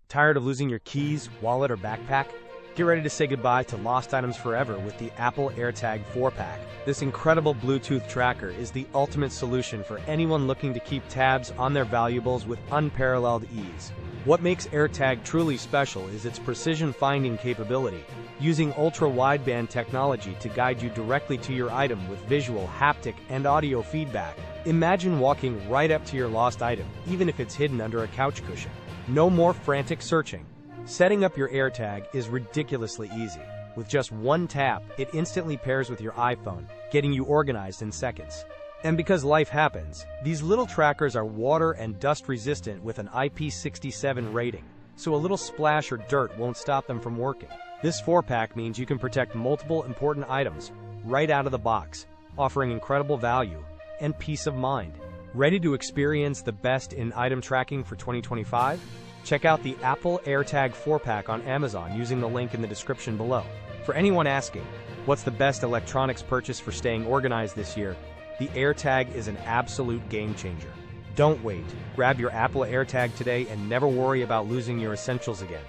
Tired of losing your keys, wallet, or backpack? Get ready to say goodbye to lost items forever with the Apple AirTag 4-pack. This incredible Bluetooth tracker is the ultimate solution for anyone looking to keep tabs on their valuables with unparalleled ease. What makes AirTag truly special is its precision finding capability, using Ultra Wideband technology to guide you directly to your item with visual, haptic, and audio feedback. Imagine walking right up to your lost item, even if it's hidden under a couch cushion. No more frantic searching. Setting up your AirTag is ridiculously easy. With just one tap, it instantly pairs with your iPhone, getting you organized in seconds. And because life happens, these little trackers are water and dust resistant with an IP67 rating, so a little splash or dirt won't stop them from working. This 4-pack means you can protect multiple important items right out of the box, offering incredible value and peace of mind. Ready to experience the best in item tracking for 2025? Check out the Apple AirTag 4-pack on Amazon using the link in the description below. For anyone asking, what's the best electronics purchase for staying organized this year? The AirTag is an absolute game changer. Don't wait. Grab your Apple AirTag today and never worry about losing your essentials again.